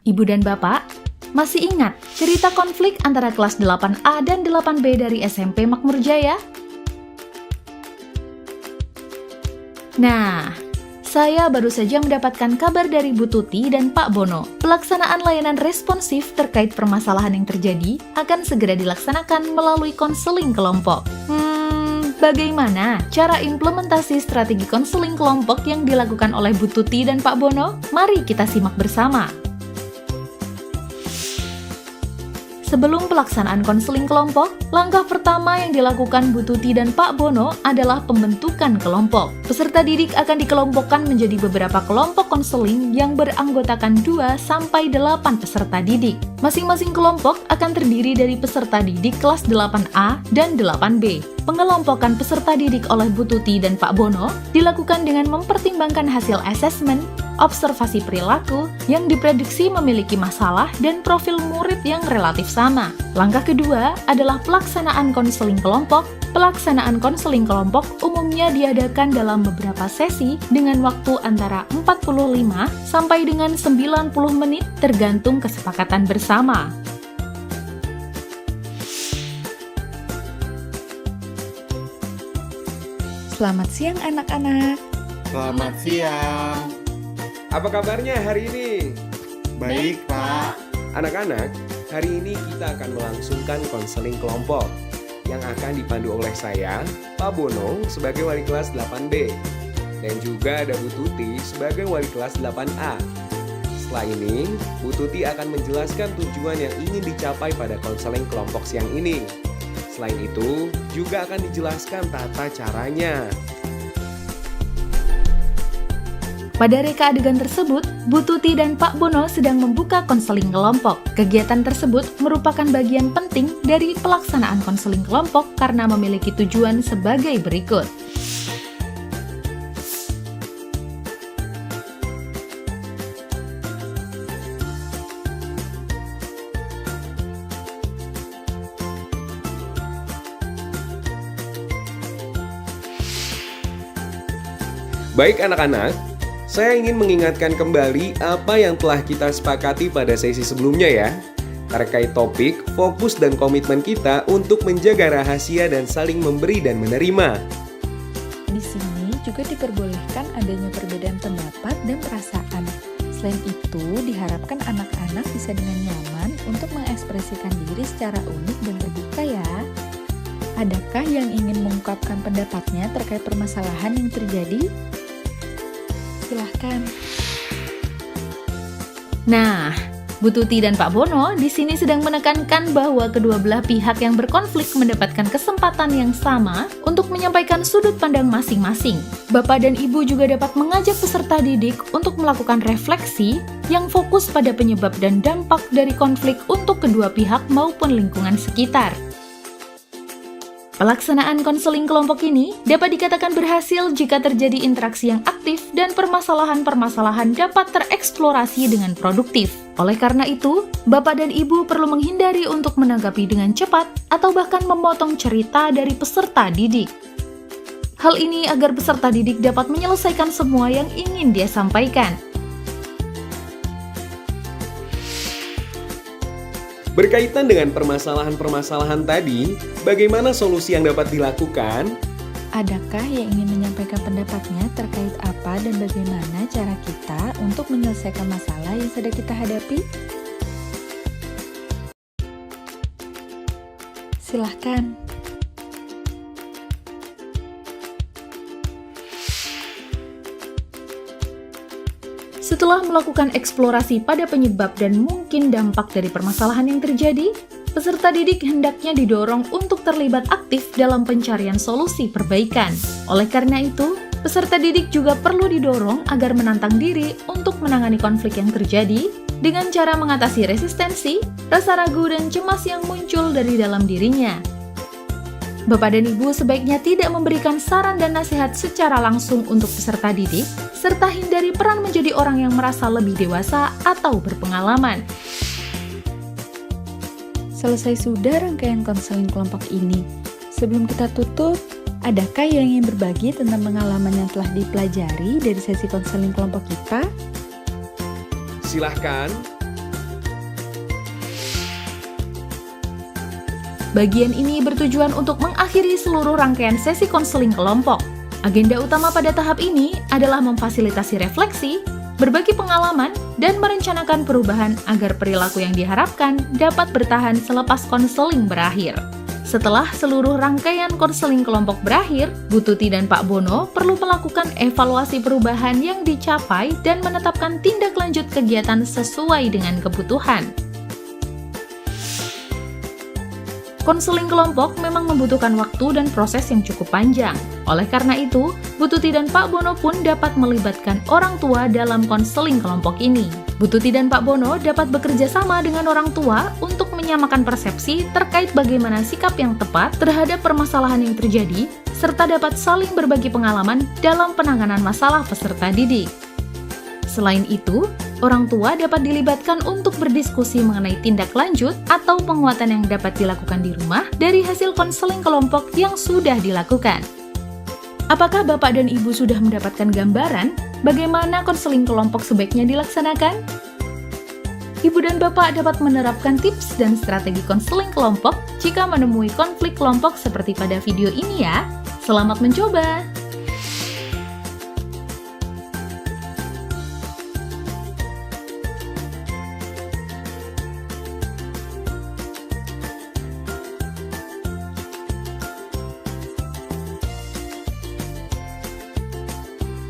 Ibu dan Bapak, masih ingat cerita konflik antara kelas 8A dan 8B dari SMP Makmur Jaya? Nah, saya baru saja mendapatkan kabar dari Bu Tuti dan Pak Bono. Pelaksanaan layanan responsif terkait permasalahan yang terjadi akan segera dilaksanakan melalui konseling kelompok. Bagaimana cara implementasi strategi konseling kelompok yang dilakukan oleh Bu Tuti dan Pak Bono? Mari kita simak bersama. Sebelum pelaksanaan konseling kelompok, langkah pertama yang dilakukan Bu Tuti dan Pak Bono adalah pembentukan kelompok. Peserta didik akan dikelompokkan menjadi beberapa kelompok konseling yang beranggotakan 2-8 peserta didik. Masing-masing kelompok akan terdiri dari peserta didik kelas 8A dan 8B. Pengelompokan peserta didik oleh Bu Tuti dan Pak Bono dilakukan dengan mempertimbangkan hasil asesmen, observasi perilaku yang diprediksi memiliki masalah dan profil murid yang relatif sama. Langkah kedua adalah pelaksanaan konseling kelompok. Pelaksanaan konseling kelompok umumnya diadakan dalam beberapa sesi dengan waktu antara 45 sampai dengan 90 menit tergantung kesepakatan bersama. Selamat siang anak-anak. Selamat siang. Apa kabarnya hari ini? Baik, Pak. Anak-anak, hari ini kita akan melangsungkan konseling kelompok yang akan dipandu oleh saya, Pak Bono, sebagai wali kelas 8B, dan juga ada Bu Tuti sebagai wali kelas 8A. Setelah ini, Bu Tuti akan menjelaskan tujuan yang ingin dicapai pada konseling kelompok siang ini. Selain itu, juga akan dijelaskan tata caranya. Pada reka adegan tersebut, Bu Tuti dan Pak Bono sedang membuka konseling kelompok. Kegiatan tersebut merupakan bagian penting dari pelaksanaan konseling kelompok karena memiliki tujuan sebagai berikut. Baik anak-anak, saya ingin mengingatkan kembali apa yang telah kita sepakati pada sesi sebelumnya ya, terkait topik, fokus dan komitmen kita untuk menjaga rahasia dan saling memberi dan menerima. Di sini juga diperbolehkan adanya perbedaan pendapat dan perasaan. Selain itu, diharapkan anak-anak bisa dengan nyaman untuk mengekspresikan diri secara unik dan terbuka ya. Adakah yang ingin mengungkapkan pendapatnya terkait permasalahan yang terjadi? Silahkan. Nah, Bu Tuti dan Pak Bono di sini sedang menekankan bahwa kedua belah pihak yang berkonflik mendapatkan kesempatan yang sama untuk menyampaikan sudut pandang masing-masing. Bapak dan Ibu juga dapat mengajak peserta didik untuk melakukan refleksi yang fokus pada penyebab dan dampak dari konflik untuk kedua pihak maupun lingkungan sekitar. Pelaksanaan konseling kelompok ini dapat dikatakan berhasil jika terjadi interaksi yang aktif dan permasalahan-permasalahan dapat tereksplorasi dengan produktif. Oleh karena itu, Bapak dan Ibu perlu menghindari untuk menanggapi dengan cepat atau bahkan memotong cerita dari peserta didik. Hal ini agar peserta didik dapat menyelesaikan semua yang ingin dia sampaikan. Berkaitan dengan permasalahan-permasalahan tadi, bagaimana solusi yang dapat dilakukan? Adakah yang ingin menyampaikan pendapatnya terkait apa dan bagaimana cara kita untuk menyelesaikan masalah yang sedang kita hadapi? Silahkan. Setelah melakukan eksplorasi pada penyebab dan mungkin dampak dari permasalahan yang terjadi, peserta didik hendaknya didorong untuk terlibat aktif dalam pencarian solusi perbaikan. Oleh karena itu, peserta didik juga perlu didorong agar menantang diri untuk menangani konflik yang terjadi dengan cara mengatasi resistensi, rasa ragu dan cemas yang muncul dari dalam dirinya. Bapak dan Ibu sebaiknya tidak memberikan saran dan nasihat secara langsung untuk peserta didik, serta hindari peran menjadi orang yang merasa lebih dewasa atau berpengalaman. Selesai sudah rangkaian konseling kelompok ini. Sebelum kita tutup, adakah yang ingin berbagi tentang pengalaman yang telah dipelajari dari sesi konseling kelompok kita? Silahkan. Bagian ini bertujuan untuk mengakhiri seluruh rangkaian sesi konseling kelompok. Agenda utama pada tahap ini adalah memfasilitasi refleksi, berbagi pengalaman, dan merencanakan perubahan agar perilaku yang diharapkan dapat bertahan selepas konseling berakhir. Setelah seluruh rangkaian konseling kelompok berakhir, Bu Tuti dan Pak Bono perlu melakukan evaluasi perubahan yang dicapai dan menetapkan tindak lanjut kegiatan sesuai dengan kebutuhan. Konseling kelompok memang membutuhkan waktu dan proses yang cukup panjang. Oleh karena itu, Bu Tuti dan Pak Bono pun dapat melibatkan orang tua dalam konseling kelompok ini. Bu Tuti dan Pak Bono dapat bekerja sama dengan orang tua untuk menyamakan persepsi terkait bagaimana sikap yang tepat terhadap permasalahan yang terjadi, serta dapat saling berbagi pengalaman dalam penanganan masalah peserta didik. Selain itu, orang tua dapat dilibatkan untuk berdiskusi mengenai tindak lanjut atau penguatan yang dapat dilakukan di rumah dari hasil konseling kelompok yang sudah dilakukan. Apakah Bapak dan Ibu sudah mendapatkan gambaran bagaimana konseling kelompok sebaiknya dilaksanakan? Ibu dan Bapak dapat menerapkan tips dan strategi konseling kelompok jika menemui konflik kelompok seperti pada video ini ya. Selamat mencoba!